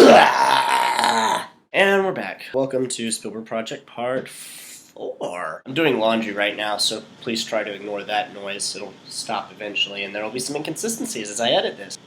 And we're back. Welcome to Spielberg Project Part 4. I'm doing laundry right now, so please try to ignore that noise. It'll stop eventually, and there will be some inconsistencies as I edit this.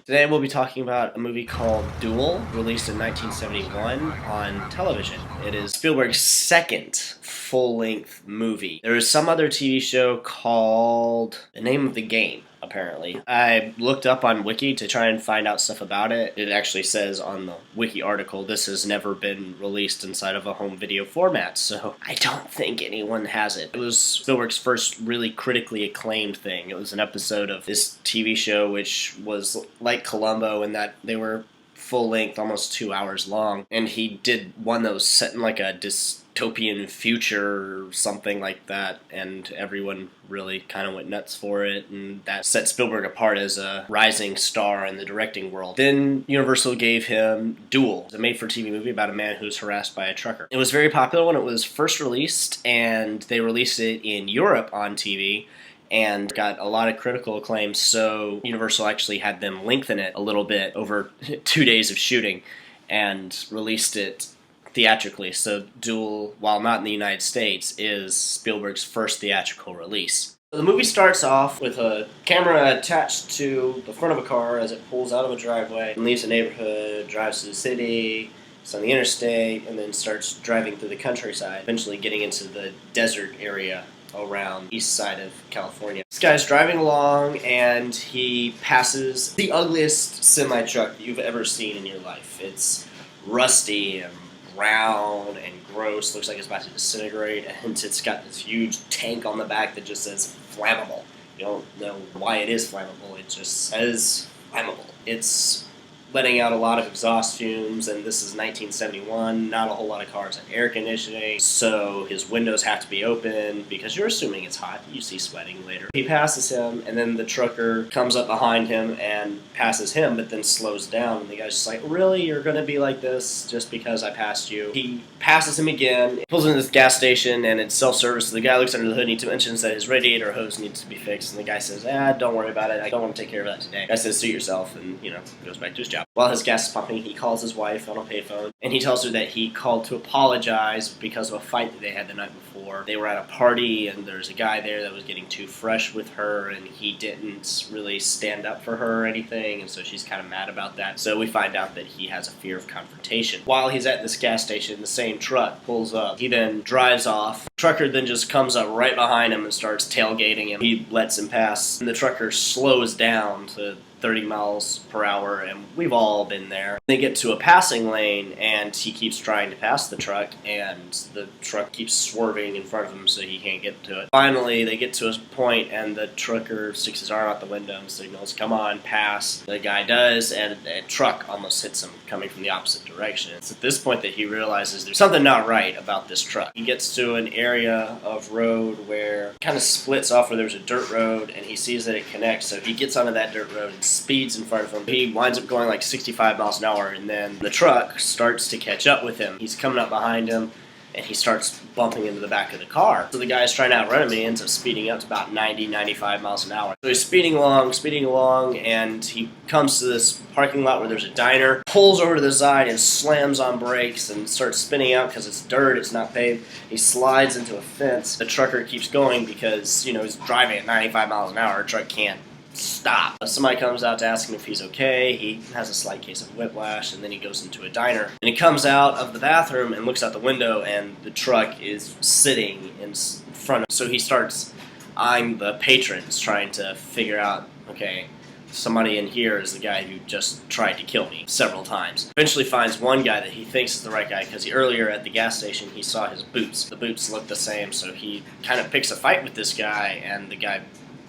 Today we'll be talking about a movie called Duel, released in 1971 on television. It is Spielberg's second full-length movie. There is some other TV show called The Name of the Game, apparently. I looked up on Wiki to try and find out stuff about it. It actually says on the Wiki article, this has never been released inside of a home video format, so I don't think anyone has it. It was Spielberg's first really critically acclaimed thing. It was an episode of this TV show which was like Columbo in that they were full length, almost 2 hours long, and he did one that was set in like a dystopian future or something like that, and everyone really kind of went nuts for it, and that set Spielberg apart as a rising star in the directing world. Then Universal gave him Duel, a made-for-TV movie about a man who's harassed by a trucker. It was very popular when it was first released, and they released it in Europe on TV, and got a lot of critical acclaim, so Universal actually had them lengthen it a little bit over 2 days of shooting and released it theatrically. So Duel, while not in the United States, is Spielberg's first theatrical release. The movie starts off with a camera attached to the front of a car as it pulls out of a driveway and leaves a neighborhood, drives to the city, it's on the interstate, and then starts driving through the countryside, eventually getting into the desert area around east side of California. This guy's driving along and he passes the ugliest semi-truck you've ever seen in your life. It's rusty and brown and gross, looks like it's about to disintegrate, and it's got this huge tank on the back that just says flammable. You don't know why it is flammable, it just says flammable. It's letting out a lot of exhaust fumes, and this is 1971, not a whole lot of cars have air conditioning, so his windows have to be open because you're assuming it's hot. You see sweating later. He passes him, and then the trucker comes up behind him and passes him, but then slows down, and the guy's just like, really? You're gonna be like this just because I passed you? He passes him again, pulls into this gas station, and it's self-service, so the guy looks under the hood and he mentions that his radiator hose needs to be fixed, and the guy says, don't worry about it, I don't want to take care of that today. The guy says, suit yourself, and, goes back to his job. While his gas is pumping, he calls his wife on a payphone, and he tells her that he called to apologize because of a fight that they had the night before. They were at a party, and there's a guy there that was getting too fresh with her, and he didn't really stand up for her or anything, and so she's kind of mad about that. So we find out that he has a fear of confrontation. While he's at this gas station, the same truck pulls up. He then drives off. The trucker then just comes up right behind him and starts tailgating him. He lets him pass, and the trucker slows down to 30 miles per hour, and we've all been there. They get to a passing lane, and he keeps trying to pass the truck, and the truck keeps swerving in front of him so he can't get to it. Finally, they get to a point, and the trucker sticks his arm out the window and signals, come on, pass. The guy does, and a truck almost hits him coming from the opposite direction. It's at this point that he realizes there's something not right about this truck. He gets to an area of road where it kind of splits off where there's a dirt road, and he sees that it connects, so he gets onto that dirt road and speeds in front of him. He winds up going like 65 miles an hour, and then the truck starts to catch up with him. He's coming up behind him, and he starts bumping into the back of the car. So the guy's trying to outrun him, and he ends up speeding up to about 90, 95 miles an hour. So he's speeding along, and he comes to this parking lot where there's a diner, pulls over to the side and slams on brakes and starts spinning out because it's dirt, it's not paved. He slides into a fence. The trucker keeps going because, he's driving at 95 miles an hour. A truck can't stop. Somebody comes out to ask him if he's okay. He has a slight case of whiplash, and then he goes into a diner. And he comes out of the bathroom and looks out the window, and the truck is sitting in front of him. So he starts eyeing the patrons, trying to figure out, okay, somebody in here is the guy who just tried to kill me several times. Eventually finds one guy that he thinks is the right guy, because earlier at the gas station he saw his boots. The boots look the same, so he kind of picks a fight with this guy, and the guy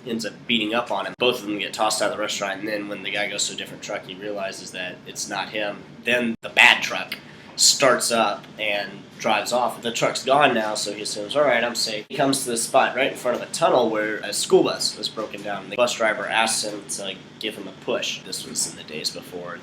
ends up beating up on him. Both of them get tossed out of the restaurant, and then when the guy goes to a different truck, he realizes that it's not him. Then the bad truck starts up and drives off. The truck's gone now, so he assumes, alright, I'm safe. He comes to this spot right in front of a tunnel where a school bus was broken down, and the bus driver asks him to give him a push. This was in the days before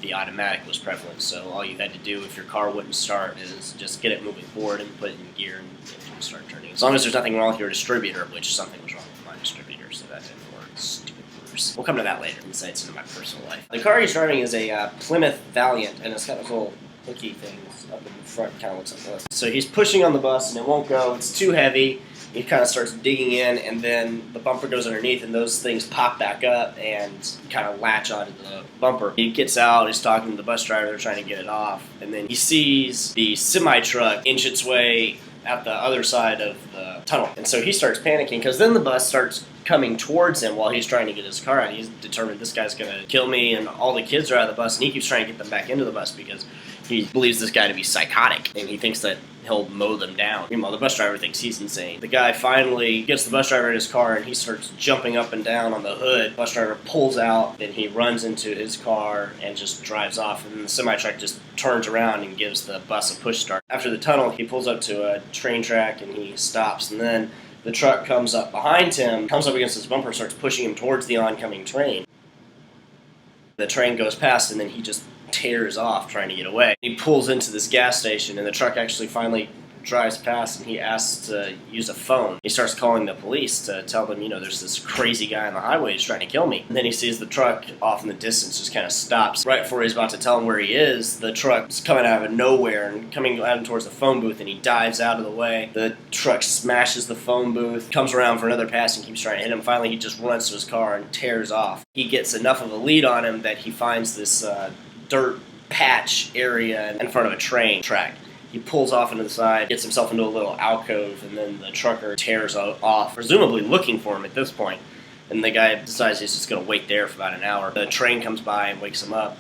the automatic was prevalent, so all you had to do if your car wouldn't start is just get it moving forward and put it in gear, and it would start turning. As long as there's nothing wrong with your distributor, which something was wrong with my distributor, so that didn't work. Stupid. officers. We'll come to that later, insights into my personal life. The car he's driving is a Plymouth Valiant, and it's got those little hooky things up in the front, kind of looks like this. So he's pushing on the bus, and it won't go. It's too heavy. He kind of starts digging in, and then the bumper goes underneath, and those things pop back up and kind of latch onto the bumper. He gets out, he's talking to the bus driver, they're trying to get it off, and then he sees the semi-truck inch its way at the other side of the tunnel. And so he starts panicking, because then the bus starts coming towards him while he's trying to get his car out. He's determined this guy's going to kill me, and all the kids are out of the bus, and he keeps trying to get them back into the bus because he believes this guy to be psychotic, and he thinks that he'll mow them down. Meanwhile, the bus driver thinks he's insane. The guy finally gets the bus driver in his car, and he starts jumping up and down on the hood. The bus driver pulls out, and he runs into his car and just drives off, and then the semi-truck just turns around and gives the bus a push start. After the tunnel, he pulls up to a train track, and he stops, and then the truck comes up behind him, comes up against his bumper, starts pushing him towards the oncoming train. The train goes past, and then he just tears off trying to get away. He pulls into this gas station, and the truck actually finally drives past, and he asks to use a phone. He starts calling the police to tell them, there's this crazy guy on the highway who's trying to kill me. And then he sees the truck off in the distance, just kind of stops. Right before he's about to tell him where he is, the truck's coming out of nowhere and coming at him towards the phone booth, and he dives out of the way. The truck smashes the phone booth, comes around for another pass, and keeps trying to hit him. Finally, he just runs to his car and tears off. He gets enough of a lead on him that he finds this dirt patch area in front of a train track. He pulls off into the side, gets himself into a little alcove, and then the trucker tears off, presumably looking for him at this point. And the guy decides he's just going to wait there for about an hour. The train comes by and wakes him up,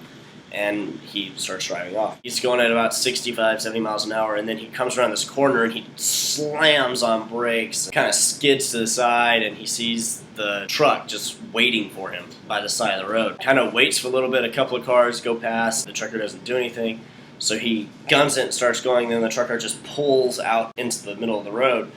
and he starts driving off. He's going at about 65, 70 miles an hour, and then he comes around this corner, and he slams on brakes, kind of skids to the side, and he sees the truck just waiting for him by the side of the road. Kind of waits for a little bit, a couple of cars go past, the trucker doesn't do anything. So he guns it and starts going, then the trucker just pulls out into the middle of the road,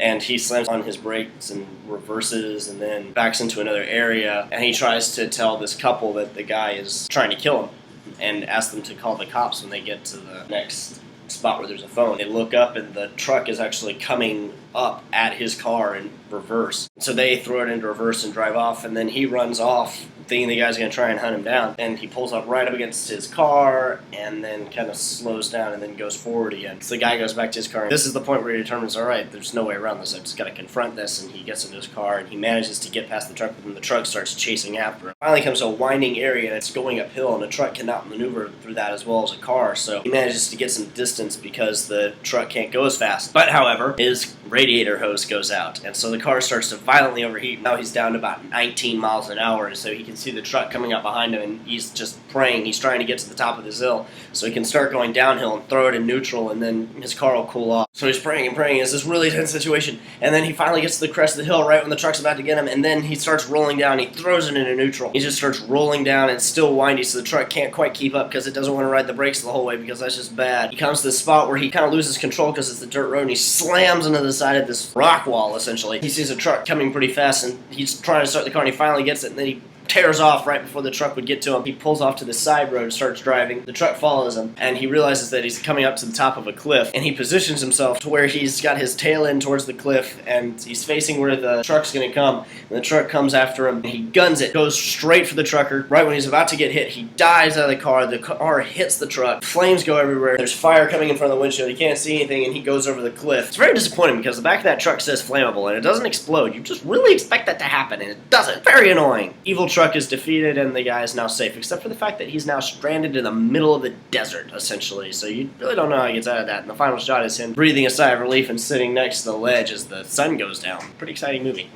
and he slams on his brakes and reverses and then backs into another area, and he tries to tell this couple that the guy is trying to kill him and asks them to call the cops when they get to the next spot where there's a phone. They look up, and the truck is actually coming up at his car in reverse. So they throw it into reverse and drive off, and then he runs off thinking the guy's going to try and hunt him down. And he pulls up right up against his car and then kind of slows down and then goes forward again. So the guy goes back to his car. This is the point where he determines, all right, there's no way around this. I've just got to confront this. And he gets into his car, and he manages to get past the truck, but then the truck starts chasing after him. Finally comes to a winding area that's going uphill, and a truck cannot maneuver through that as well as a car. So he manages to get some distance because the truck can't go as fast. But however, his radiator hose goes out, and so the car starts to violently overheat. Now he's down to about 19 miles an hour, and so he can see the truck coming up behind him, and he's just praying. He's trying to get to the top of this hill so he can start going downhill and throw it in neutral, and then his car will cool off. So he's praying and praying. It's this really tense situation, and then he finally gets to the crest of the hill right when the truck's about to get him, and then he starts rolling down. He throws it into neutral. He just starts rolling down, and it's still windy, so the truck can't quite keep up because it doesn't want to ride the brakes the whole way because that's just bad. He comes to this spot where he kind of loses control because it's the dirt road, and he slams into the side of this rock wall, essentially. He sees a truck coming pretty fast, and he's trying to start the car, and he finally gets it, and then he tears off right before the truck would get to him. He pulls off to the side road and starts driving. The truck follows him, and he realizes that he's coming up to the top of a cliff, and he positions himself to where he's got his tail in towards the cliff, and he's facing where the truck's going to come, and the truck comes after him, and he guns it, goes straight for the trucker. Right when he's about to get hit, he dives out of the car hits the truck, flames go everywhere, there's fire coming in front of the windshield, he can't see anything, and he goes over the cliff. It's very disappointing because the back of that truck says flammable, and it doesn't explode. You just really expect that to happen, and it doesn't. Very annoying. Evil truck is defeated, and the guy is now safe, except for the fact that he's now stranded in the middle of the desert, essentially, so you really don't know how he gets out of that. And the final shot is him breathing a sigh of relief and sitting next to the ledge as the sun goes down. Pretty exciting movie.